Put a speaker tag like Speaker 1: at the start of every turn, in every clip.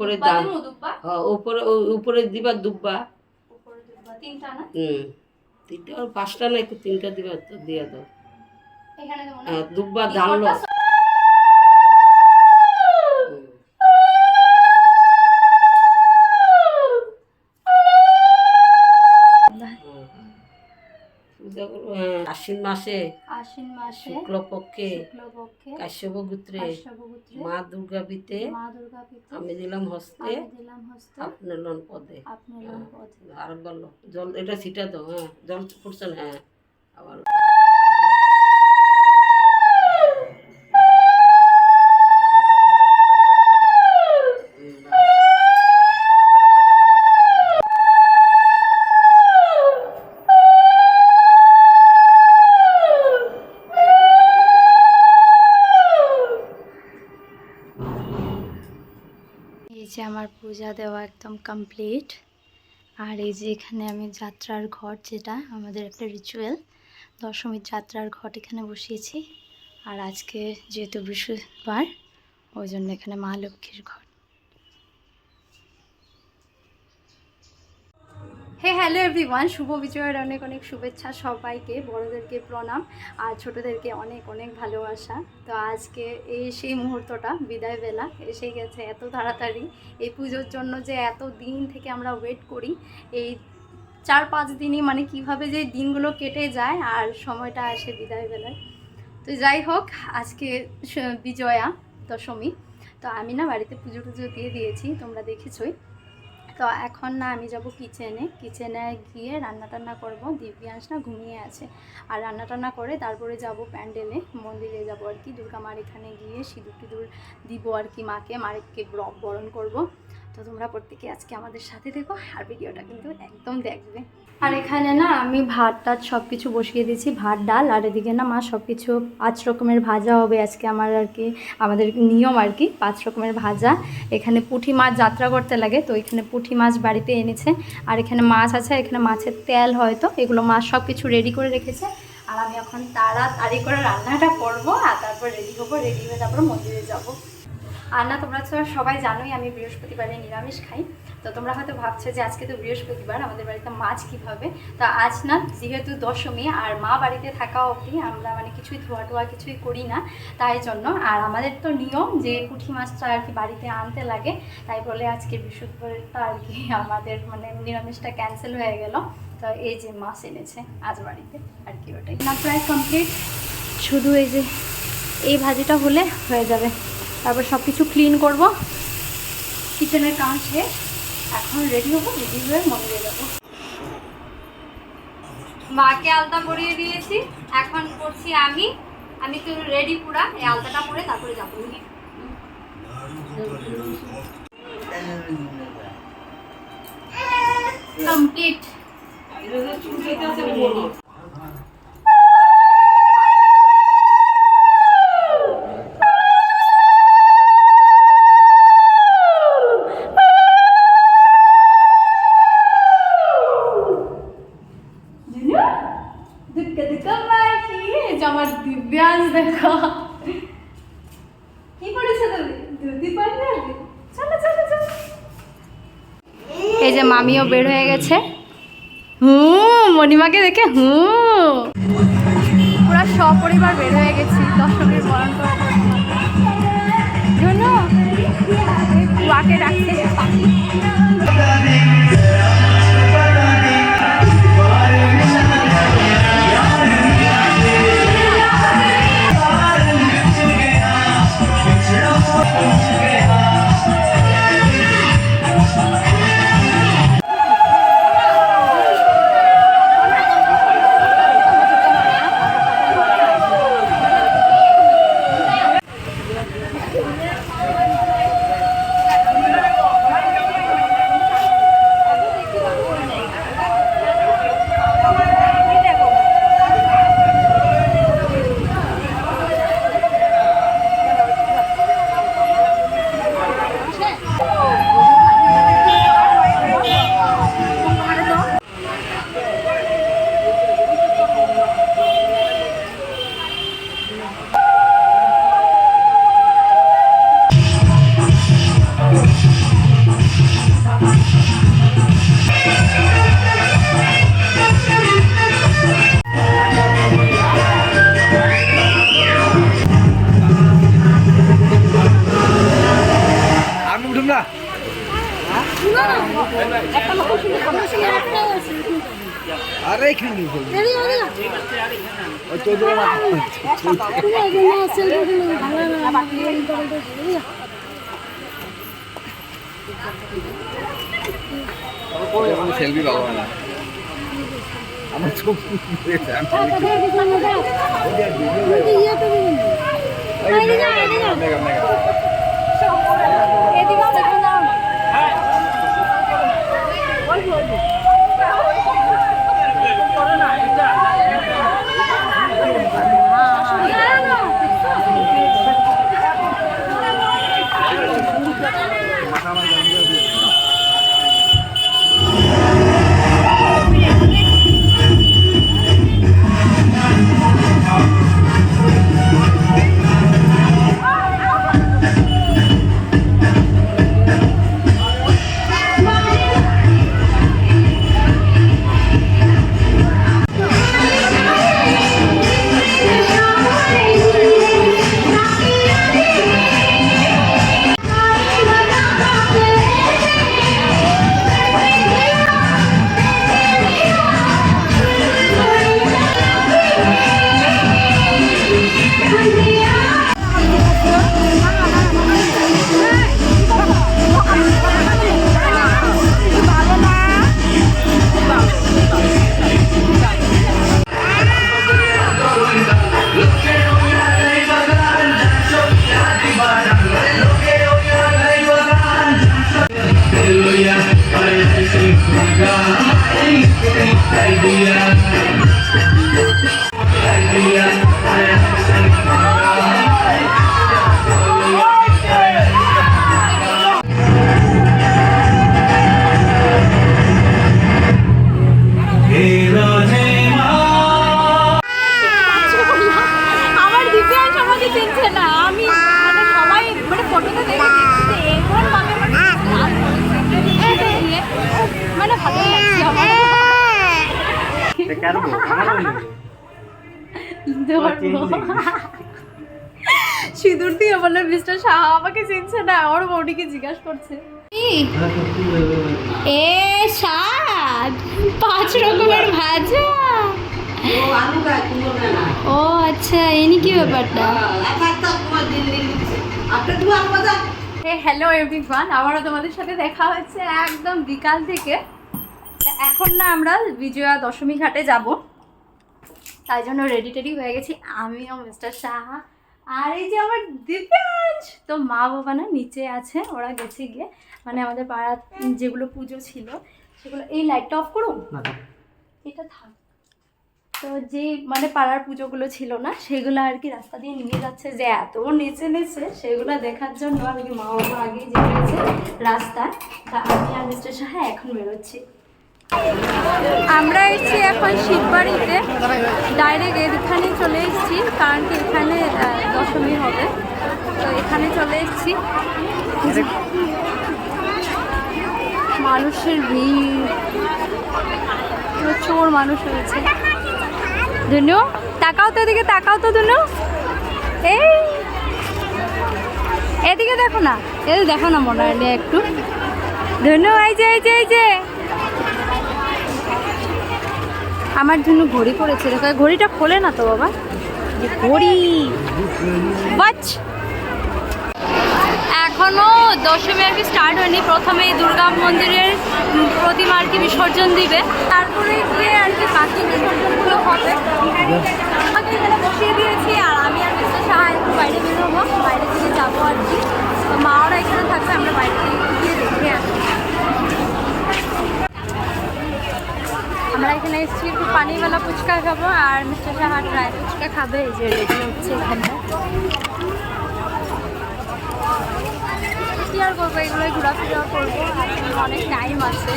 Speaker 1: উপরে দাম, উপরে উপরে দিবা দুব্বা,
Speaker 2: তিনটা না?
Speaker 1: তিনটা আর পাঁচটা না, একটু তিনটা দিবা তো দিয়ে দাও।
Speaker 2: এখানে দেবো না?
Speaker 1: হ্যাঁ দুব্বা ধানলো। পূজা করবো আশ্বিন মাসে শুক্লপক্ষে কাশ্যপ গোত্রে মা দুর্গা পিতে আমি দিলাম হস্তে আপনি লন পদে। আর বললো জল এটা ছিটা দাও। হ্যাঁ জল পড়ছে না। হ্যাঁ আবার
Speaker 2: এই যে আমার পূজা দেওয়া একদম কমপ্লিট। আর এই যে এখানে আমি যাত্রার ঘট, যেটা আমাদের একটা রিচুয়াল, দশমীর যাত্রার ঘট এখানে বসিয়েছি। আর আজকে যেহেতু বৃহস্পতিবার, ওই জন্য এখানে মা লক্ষ্মীর ঘট। হ্যালো এভরিওয়ান, শুভ বিজয়ের অনেক অনেক শুভেচ্ছা সবাইকে, বড়োদেরকে প্রণাম আর ছোটোদেরকে অনেক অনেক ভালোবাসা। তো আজকে এই সেই মুহূর্তটা, বিদায় বেলা এসে গেছে এত তাড়াতাড়ি। এই পুজোর জন্য যে এত দিন থেকে আমরা ওয়েট করি, এই 4-5 দিনই মানে কিভাবে যে দিনগুলো কেটে যায় আর সময়টা আসে বিদায় বেলায়। তো যাই হোক, আজকে বিজয়া দশমী। তো আমি না বাড়িতে পুজো টুজো দিয়ে দিয়েছি, তোমরা দেখেছোই। তো এখন না আমি যাব কিচেনে গিয়ে রান্না টান্না করবো। দিব্যাংশ না ঘুমিয়ে আছে, আর রান্না টান্না করে তারপরে যাব প্যান্ডেলে, মন্দিরে যাব আর কি। দুর্গা মার এখানে গিয়ে সিঁদুর টিঁদুর দিব আর কি, মাকে বরণ করব। তো তোমরা প্রত্যেকে আজকে আমাদের সাথে দেখো, আর ভিডিওটা কিন্তু একদম দেখবে। আর এখানে না আমি ভাত টাত সব কিছু বসিয়ে দিয়েছি, ভাত ডাল। আর এদিকে না মা সব কিছু 5 রকমের ভাজা হবে আজকে আমার আর কি, আমাদের নিয়ম আর কি, 5 রকমের ভাজা। এখানে পুঁটি মাছ যাত্রা করতে লাগে, তো এখানে পুঁটি মাছ বাড়িতে এনেছে। আর এখানে মাছ আছে, এখানে মাছের তেল হয়তো, এগুলো মাছ সব কিছু রেডি করে রেখেছে। আর আমি এখন তাড়াতাড়ি করে রান্নাটা করব, আর তারপর রেডি হবো, রেডি হয়ে তারপর মন্দিরে যাব। আর না তোমরা তো সবাই জানোই আমি বৃহস্পতিবারে নিরামিষ খাই। তো তোমরা হয়তো ভাবছো যে আজকে তো বৃহস্পতিবার, আমাদের বাড়িতে মাছ কীভাবে। তো আজ না যেহেতু দশমী, আর মা বাড়িতে থাকা অবধি আমরা মানে কিছুই ধোয়া টোয়া কিছুই করি না, তাই জন্য। আর আমাদের তো নিয়ম যে পুঁটি মাছটা আর কি বাড়িতে আনতে লাগে, তাই বলে আজকে বৃহস্পতিবারটা আর কি আমাদের মানে নিরামিষটা ক্যান্সেল হয়ে গেল। তো এই যে মাছ এনেছে আজ বাড়িতে আর কি, ওটাই না প্রায় কমপ্লিট। শুধু এই যে এই ভাজিটা হলে হয়ে যাবে, তারপর সব কিছু ক্লিন করবো, কিচেনের কাজ শেষ। এখন রেডি হবো, রেডি হয়ে মন্দিরে যাবো। মাকে আলতা পরিয়ে দিয়েছি, এখন করছি আমি তো রেডি পুরা। এই আলতাটা পরে তারপরে যাবো কমপ্লিট। আমার দিব্যাংশ দেখো কি করেছে, ধুতি পারবে। চলো চলো চলো। এই যে মামিও বের হয়ে গেছে, মণিমাকে দেখে পুরা সপরিবার বের হয়ে গেছি দশমীর বরণ করার জন্য। কুয়াকে ডাকতে
Speaker 3: আরে এখানে ওই চৌধুরী সেলফি পাবো না আমার চোখ
Speaker 2: আমার দিব্যাংশ আমাকে চিনছে না। আমি মানে সবাই মানে ফটোতে দেখেছি এমন ভাবে মানে ভালো লাগছে আমার। সিঁদুর দিয়ে বললো মিস্টার শাহ আমাকে চিনছে না, ওর বৌদিকে জিজ্ঞাসা করছে এ শাক 5 রকমের ভাজা। ও আচ্ছা এনি কি ব্যাপারটা। হ্যালো এভরিওয়ান, আবারও তোমাদের সাথে দেখা হচ্ছে একদম বিকাল থেকে। এখন না আমরা বিজয়া দশমী ঘাটে যাব, তাই জন্য রেডি টেডি হয়ে গেছি আমিও মিস্টার সাহা আর এই যে আমার দিব্যাংশ। তো মা বাবা না নিচে আছে, ওরা গেছে গিয়ে মানে আমাদের পাড়ার যেগুলো পুজো ছিল সেগুলো। এই লাইটটা অফ করুন, এটা থাক। তো যে মানে পাড়ার পুজোগুলো ছিল না সেগুলো আর কি রাস্তা দিয়ে নিয়ে যাচ্ছে, যে এত নিচে নিচে সেগুলো দেখার জন্য আর কি মা বাবা আগেই যে রয়েছে রাস্তায়। তা আমি আর মিস্টার সাহা এখন বেরোচ্ছি। আমরা এসেছি এখন শিববাড়িতে, ডাইরেক্ট এখানে চলে এসেছি কারণ কি এখানে দশমী হবে, তো এখানে চলে এসেছি। মানুষের ভিড়, প্রচুর মানুষ হয়েছে। দুনু তাকাও তো এদিকে, তাকাও তো দুনু, এই এদিকে দেখো না, এই দেখো না মনে হয় একটু। ধনু এই যে এই যে এই যে আমার জন্য ঘড়ি পড়েছে, দেখো ঘড়িটা খোলে না তো বাবা, ঘড়ি বাচ। এখনো দশমী আর কি স্টার্ট হয়নি, প্রথমে দুর্গা মন্দিরের প্রতিমা আর কি বিসর্জন দিবে, তারপরে গিয়ে আর কি বাকি বিসর্জনগুলো হবে। আমাকে এখানে বসিয়ে দিয়েছি আর আমি আর মিস্টার সাহা একটু বাইরে বেরোবো, বাইরে থেকে যাবো আর কি। তো মা ওরা এখানে থাকবে, আমরা বাইরে থেকে গিয়ে দেখে আসি। আমরা এখানে এসেছি একটু পানিওয়ালা ফুচকা খাবো আর মিস্টার সাহা ড্রাই ফুচকা খাবে। এই যে রেডি হচ্ছে এখানটা, কি আর করবো, এগুলোই ঘোরাফেরা করবো, অনেক টাইম আছে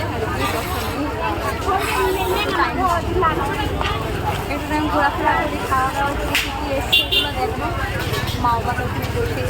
Speaker 2: একটু টাইম ঘোরাফেরা করি, খাওয়া দাওয়া করি, কী কী এসছে এগুলো দেখবো। মা বাবা ওখানে বসে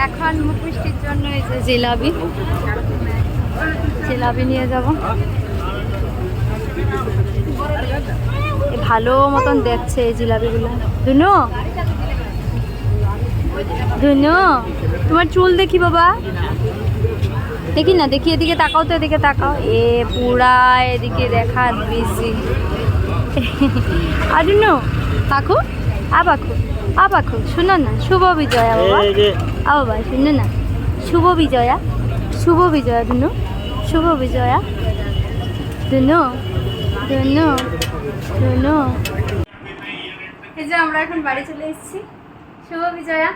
Speaker 2: এখন মুখ মিষ্টির জন্য এই যে জিলাপি নিয়ে যাব। ভালো মতন দেখছে এই জিলাপিগুলো। ধুনু ধুনু তোমার চুল দেখি বাবা, দেখি না, দেখি এদিকে তাকাও তো, এদিকে তাকাও। পুরা এদিকে দেখা বিজি। আর ধুনু পাখু পাখু শুনো না, শুভ বিজয়া বাবা, বাবা শুনো না, শুভ বিজয়া ধুনু, শুভ বিজয়া ধুনু ধুনু ধুনু। এই যে আমরা এখন বাড়ি চলে এসেছি। শুভ বিজয়া,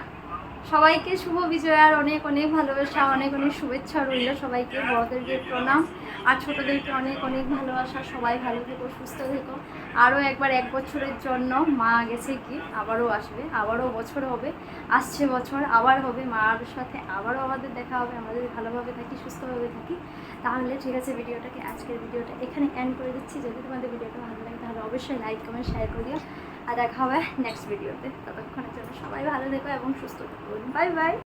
Speaker 2: সবাইকে শুভ বিজয়ার অনেক অনেক ভালোবাসা, অনেক অনেক শুভেচ্ছা রইল সবাইকে। বড়দেরকে প্রণাম আর ছোটোদেরকে অনেক অনেক ভালোবাসা। সবাই ভালো থেকো, সুস্থ থেকো। আরও একবার 1 বছরের জন্য মা গেছে কি, আবারও আসবে, আবারও বছর হবে, আসছে বছর আবার হবে, মার সাথে আবারও আমাদের দেখা হবে। আমরা যদি ভালোভাবে থাকি, সুস্থভাবে থাকি, তাহলে ঠিক আছে। আজকের ভিডিওটা এখানে এন্ড করে দিচ্ছি। যদি তোমাদের ভিডিওটা ভালো লাগে তাহলে অবশ্যই লাইক কমেন্ট শেয়ার করে দিও। আর দেখা হবে নেক্সট ভিডিওতে। ততক্ষণের জন্য সবাই ভালো থেকো এবং সুস্থ থেকো। Bye bye.